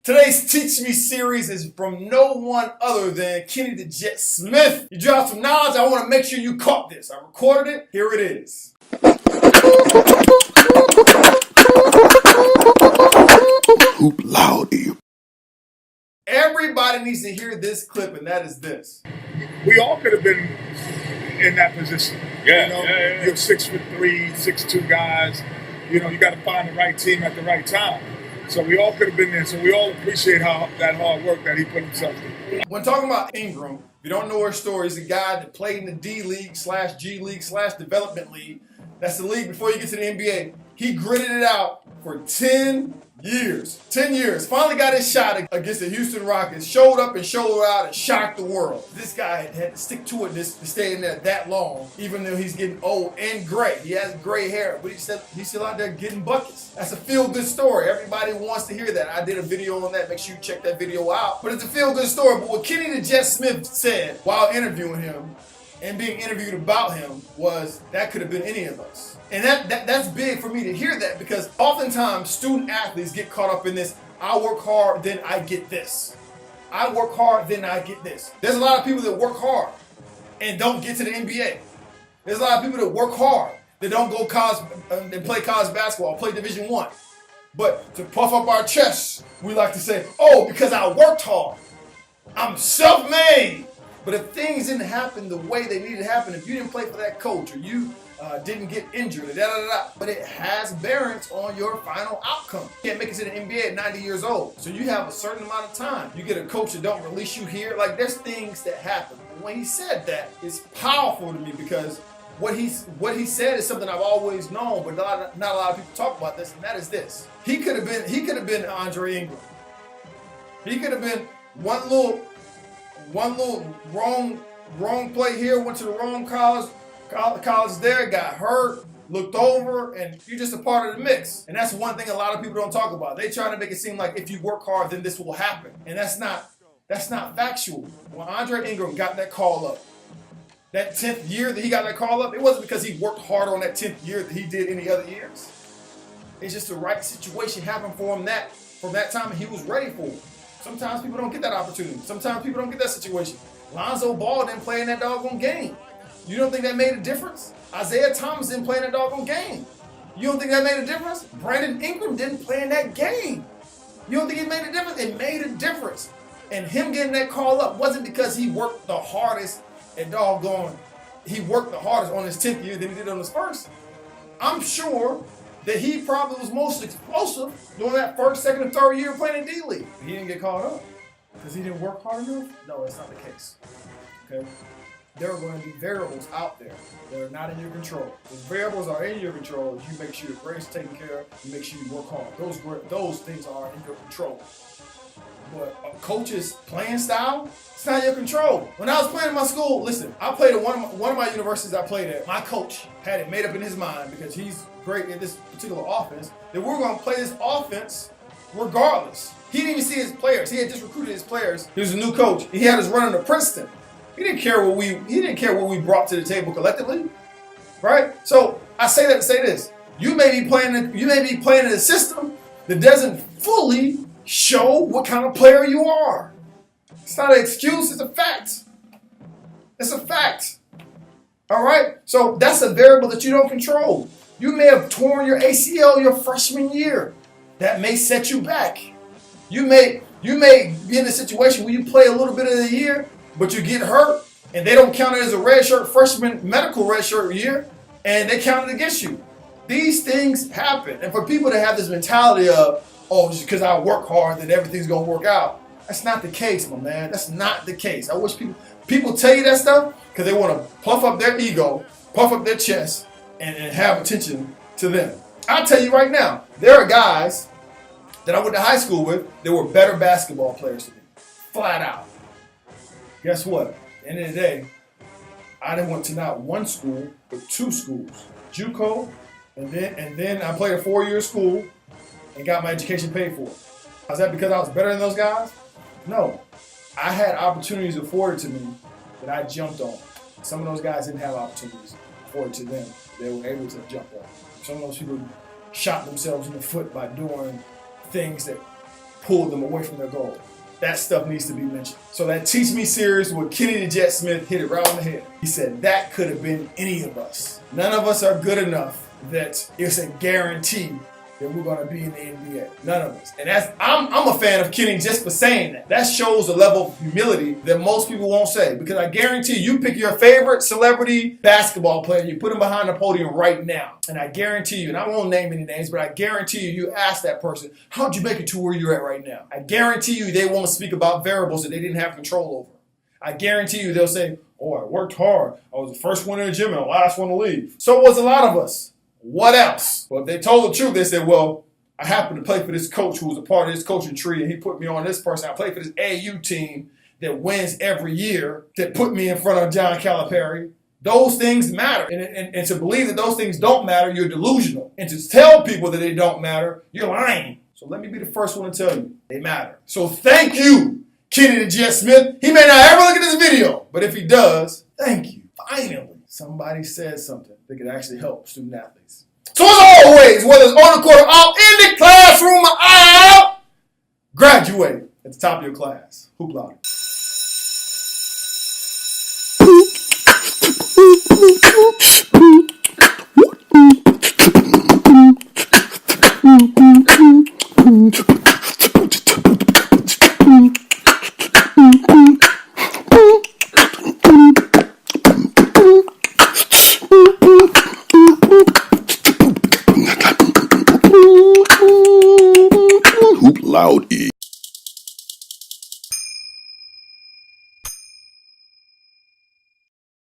Today's Teach Me series is from no one other than Kenny the Jet Smith. You dropped some knowledge. I want to make sure you caught this. I recorded it. Here it is. Hoop loudy. Everybody needs to hear this clip, and that is this. We all could have been in that position. Yeah. You're 6'3", 6'2" guys. You got to find the right team at the right time. So we all could have been there. So we all appreciate that hard work that he put himself through. When talking about Ingram, if you don't know her story, he's a guy that played in the D League / G League / Development League. That's the league before you get to the NBA. He gritted it out for 10 years. 10 years. Finally got his shot against the Houston Rockets. Showed up and showed out and shocked the world. This guy had to stick to it to stay in there that long, even though he's getting old and gray. He has gray hair, but he's still out there getting buckets. That's a feel-good story. Everybody wants to hear that. I did a video on that. Make sure you check that video out. But it's a feel-good story. But what Kenny the Jet Smith said while interviewing him and being interviewed about him was that could have been any of us. And that's big for me to hear that, because oftentimes student athletes get caught up in this, I work hard, then I get this. I work hard, then I get this. There's a lot of people that work hard and don't get to the NBA. There's a lot of people that work hard that don't go and play college basketball, play Division I. But to puff up our chests, we like to say, oh, because I worked hard. I'm self-made. But if things didn't happen the way they needed to happen, if you didn't play for that coach or you didn't get injured, but it has bearings on your final outcome. You can't make it to the NBA at 90 years old. So you have a certain amount of time. You get a coach that don't release you here. Like, there's things that happen. But when he said that, it's powerful to me, because what he said is something I've always known, but not a lot of people talk about this, and that is this. He could have been Andre Ingram. He could have been one little wrong play here, went to the wrong college there, got hurt, looked over, and you're just a part of the mix. And that's one thing a lot of people don't talk about. They try to make it seem like if you work hard, then this will happen. And that's not factual. When Andre Ingram got that call up, that 10th year that he got that call up, it wasn't because he worked harder on that 10th year than he did any other years. It's just the right situation happened for him from that time, and he was ready for it. Sometimes people don't get that opportunity. Sometimes people don't get that situation. Lonzo Ball didn't play in that doggone game. You don't think that made a difference? Isaiah Thomas didn't play in that doggone game. You don't think that made a difference? Brandon Ingram didn't play in that game. You don't think it made a difference? It made a difference. And him getting that call up wasn't because he worked the hardest he worked the hardest on his 10th year than he did on his first. I'm sure that he probably was most explosive during that first, second, and third year playing in D-League. He didn't get called up because he didn't work hard enough? No, that's not the case. Okay? There are going to be variables out there that are not in your control. The variables are in your control. You make sure your grades are taken care of. You make sure you work hard. Those things are in your control. But a coach's playing style, it's not in your control. When I was playing in my school, listen, I played at one of my universities I played at. My coach had it made up in his mind, because he's great in this particular offense, that we're going to play this offense regardless. He didn't even see his players. He had just recruited his players. He was a new coach. He had us running to Princeton. He didn't care what we brought to the table collectively, right? So I say that to say this: you may be playing in a system that doesn't fully show what kind of player you are. It's not an excuse. It's a fact. It's a fact. All right. So that's a variable that you don't control. You may have torn your ACL your freshman year. That may set you back. You may be in a situation where you play a little bit of the year, but you get hurt, and they don't count it as a redshirt freshman medical redshirt year, and they count it against you. These things happen. And for people to have this mentality of, oh, just because I work hard, then everything's going to work out. That's not the case, my man. That's not the case. I wish people tell you that stuff because they want to puff up their ego, puff up their chest, and have attention to them. I'll tell you right now, there are guys that I went to high school with that were better basketball players than me. Flat out. Guess what? At the end of the day, I done went to not one school, but two schools. JUCO, and then I played a 4-year school and got my education paid for. Was that because I was better than those guys? No. I had opportunities afforded to me that I jumped on. Some of those guys didn't have opportunities afforded to them. They were able to jump on. Some of those people shot themselves in the foot by doing things that pulled them away from their goal. That stuff needs to be mentioned. So that Teach Me series with Kenny the Jet Smith hit it right on the head. He said that could have been any of us. None of us are good enough that it's a guarantee that we're going to be in the NBA. None of us. And I'm a fan of Kenny just for saying that. That shows a level of humility that most people won't say. Because I guarantee you pick your favorite celebrity basketball player, you put him behind the podium right now. And I guarantee you, and I won't name any names, but I guarantee you ask that person, how'd you make it to where you're at right now? I guarantee you they won't speak about variables that they didn't have control over. I guarantee you they'll say, oh, I worked hard. I was the first one in the gym and the last one to leave. So was a lot of us. What else? Well, if they told the truth, they said, well, I happen to play for this coach who was a part of this coaching tree, and he put me on this person. I play for this AU team that wins every year, that put me in front of John Calipari. Those things matter. And to believe that those things don't matter, you're delusional. And to tell people that they don't matter, you're lying. So let me be the first one to tell you, they matter. So thank you, Kenny the Jet Smith. He may not ever look at this video, but if he does, thank you. Finally, somebody said something that could actually help student athletes. So as always, whether it's on the court or out in the classroom or out, graduate at the top of your class. Hoop louder. Poop.